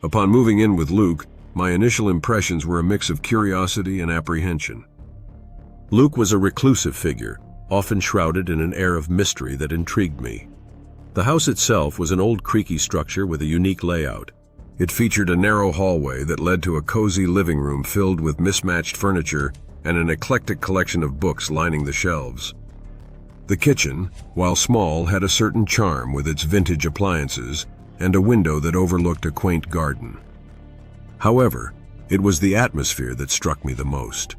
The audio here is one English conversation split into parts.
Upon moving in with Luke, my initial impressions were a mix of curiosity and apprehension. Luke was a reclusive figure, often shrouded in an air of mystery that intrigued me. The house itself was an old creaky structure with a unique layout. It featured a narrow hallway that led to a cozy living room filled with mismatched furniture and an eclectic collection of books lining the shelves. The kitchen, while small, had a certain charm with its vintage appliances and a window that overlooked a quaint garden. However, it was the atmosphere that struck me the most.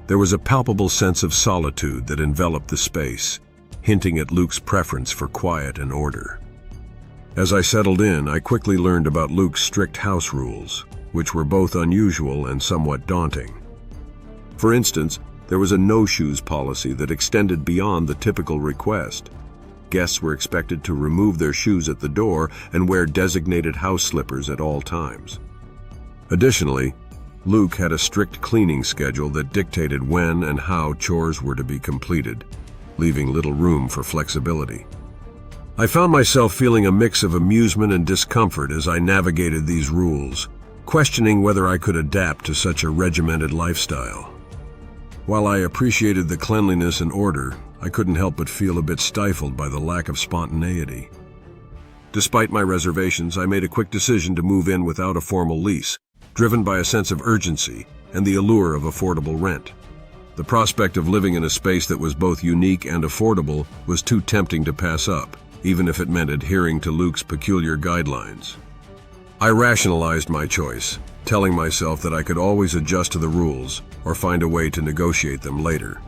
There was a palpable sense of solitude that enveloped the space, hinting at Luke's preference for quiet and order. As I settled in, I quickly learned about Luke's strict house rules, which were both unusual and somewhat daunting. For instance, there was a no-shoes policy that extended beyond the typical request. Guests were expected to remove their shoes at the door and wear designated house slippers at all times. Additionally, Luke had a strict cleaning schedule that dictated when and how chores were to be completed, leaving little room for flexibility. I found myself feeling a mix of amusement and discomfort as I navigated these rules, questioning whether I could adapt to such a regimented lifestyle. While I appreciated the cleanliness and order, I couldn't help but feel a bit stifled by the lack of spontaneity. Despite my reservations, I made a quick decision to move in without a formal lease, driven by a sense of urgency and the allure of affordable rent. The prospect of living in a space that was both unique and affordable was too tempting to pass up, even if it meant adhering to Luke's peculiar guidelines. I rationalized my choice, telling myself that I could always adjust to the rules or find a way to negotiate them later.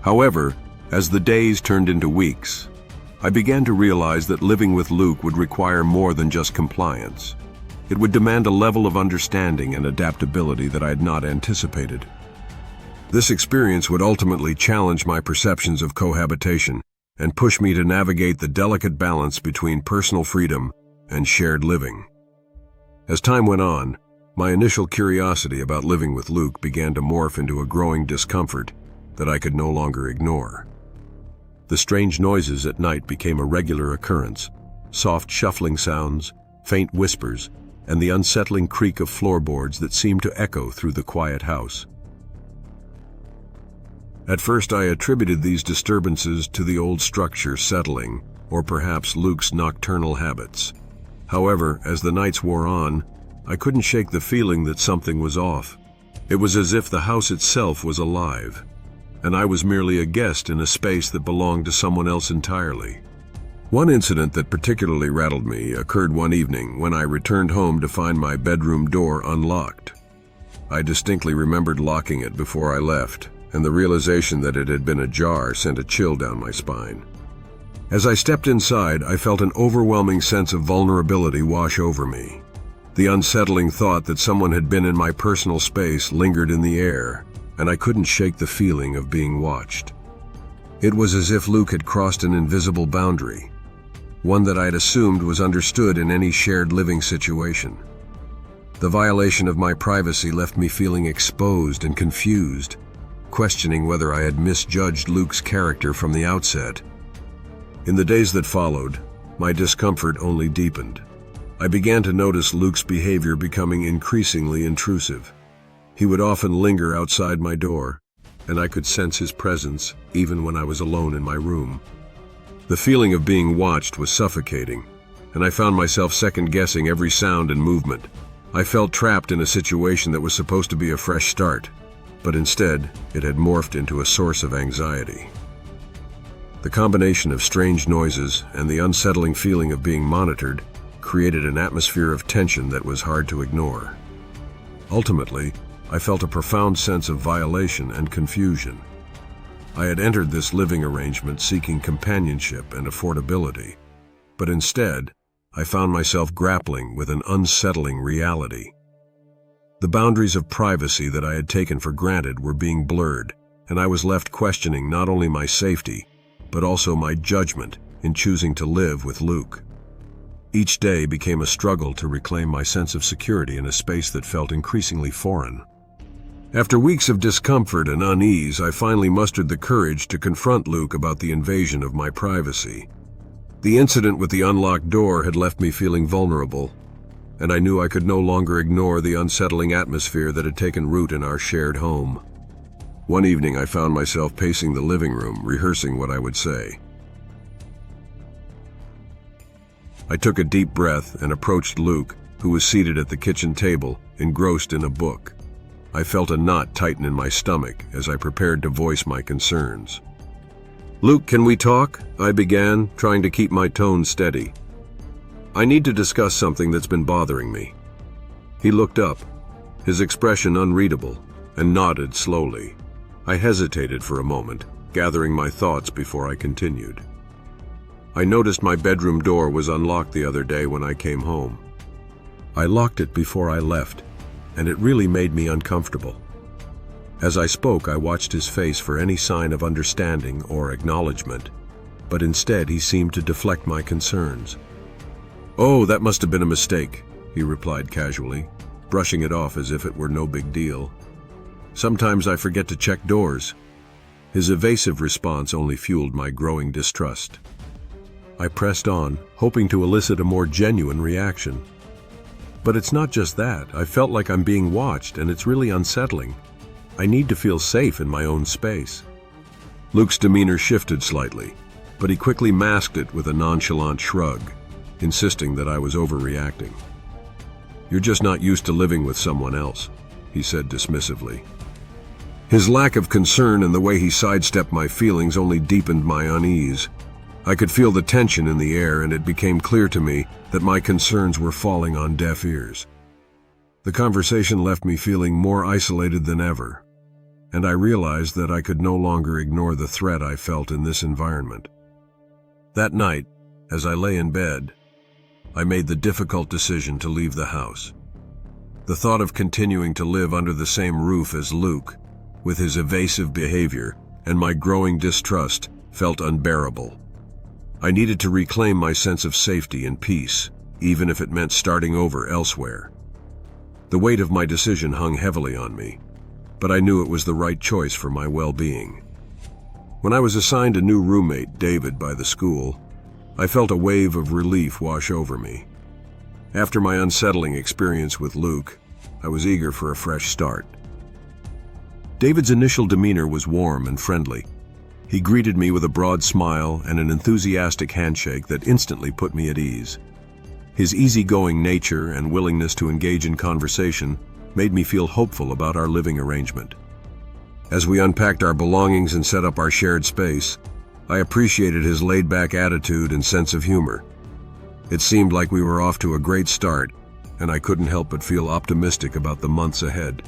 However, as the days turned into weeks, I began to realize that living with Luke would require more than just compliance. It would demand a level of understanding and adaptability that I had not anticipated. This experience would ultimately challenge my perceptions of cohabitation and push me to navigate the delicate balance between personal freedom and shared living. As time went on, my initial curiosity about living with Luke began to morph into a growing discomfort that I could no longer ignore. The strange noises at night became a regular occurrence: soft shuffling sounds, faint whispers, and the unsettling creak of floorboards that seemed to echo through the quiet house. At first, I attributed these disturbances to the old structure settling, or perhaps Luke's nocturnal habits. However, as the nights wore on, I couldn't shake the feeling that something was off. It was as if the house itself was alive, and I was merely a guest in a space that belonged to someone else entirely. One incident that particularly rattled me occurred one evening when I returned home to find my bedroom door unlocked. I distinctly remembered locking it before I left, and the realization that it had been ajar sent a chill down my spine. As I stepped inside, I felt an overwhelming sense of vulnerability wash over me. The unsettling thought that someone had been in my personal space lingered in the air, and I couldn't shake the feeling of being watched. It was as if Luke had crossed an invisible boundary, one that I had assumed was understood in any shared living situation. The violation of my privacy left me feeling exposed and confused, questioning whether I had misjudged Luke's character from the outset. In the days that followed, my discomfort only deepened. I began to notice Luke's behavior becoming increasingly intrusive. He would often linger outside my door, and I could sense his presence even when I was alone in my room. The feeling of being watched was suffocating, and I found myself second-guessing every sound and movement. I felt trapped in a situation that was supposed to be a fresh start, but instead, it had morphed into a source of anxiety. The combination of strange noises and the unsettling feeling of being monitored created an atmosphere of tension that was hard to ignore. Ultimately, I felt a profound sense of violation and confusion. I had entered this living arrangement seeking companionship and affordability, but instead, I found myself grappling with an unsettling reality. The boundaries of privacy that I had taken for granted were being blurred, and I was left questioning not only my safety, but also my judgment in choosing to live with Luke. Each day became a struggle to reclaim my sense of security in a space that felt increasingly foreign. After weeks of discomfort and unease, I finally mustered the courage to confront Luke about the invasion of my privacy. The incident with the unlocked door had left me feeling vulnerable, and I knew I could no longer ignore the unsettling atmosphere that had taken root in our shared home. One evening, I found myself pacing the living room, rehearsing what I would say. I took a deep breath and approached Luke, who was seated at the kitchen table, engrossed in a book. I felt a knot tighten in my stomach as I prepared to voice my concerns. "Luke, can we talk?" I began, trying to keep my tone steady. "I need to discuss something that's been bothering me." He looked up, his expression unreadable, and nodded slowly. I hesitated for a moment, gathering my thoughts before I continued. "I noticed my bedroom door was unlocked the other day when I came home. I locked it before I left, and it really made me uncomfortable." As I spoke, I watched his face for any sign of understanding or acknowledgement, but instead he seemed to deflect my concerns. "Oh, that must have been a mistake," he replied casually, brushing it off as if it were no big deal. "Sometimes I forget to check doors." His evasive response only fueled my growing distrust. I pressed on, hoping to elicit a more genuine reaction. "But it's not just that. I felt like I'm being watched, and it's really unsettling. I need to feel safe in my own space." Luke's demeanor shifted slightly, but he quickly masked it with a nonchalant shrug, insisting that I was overreacting. "You're just not used to living with someone else," he said dismissively. His lack of concern and the way he sidestepped my feelings only deepened my unease. I could feel the tension in the air, and it became clear to me that my concerns were falling on deaf ears. The conversation left me feeling more isolated than ever, and I realized that I could no longer ignore the threat I felt in this environment. That night, as I lay in bed, I made the difficult decision to leave the house. The thought of continuing to live under the same roof as Luke, with his evasive behavior and my growing distrust, felt unbearable. I needed to reclaim my sense of safety and peace, even if it meant starting over elsewhere. The weight of my decision hung heavily on me, but I knew it was the right choice for my well-being. When I was assigned a new roommate, David, by the school, I felt a wave of relief wash over me. After my unsettling experience with Luke, I was eager for a fresh start. David's initial demeanor was warm and friendly. He greeted me with a broad smile and an enthusiastic handshake that instantly put me at ease. His easygoing nature and willingness to engage in conversation made me feel hopeful about our living arrangement. As we unpacked our belongings and set up our shared space, I appreciated his laid-back attitude and sense of humor. It seemed like we were off to a great start, and I couldn't help but feel optimistic about the months ahead.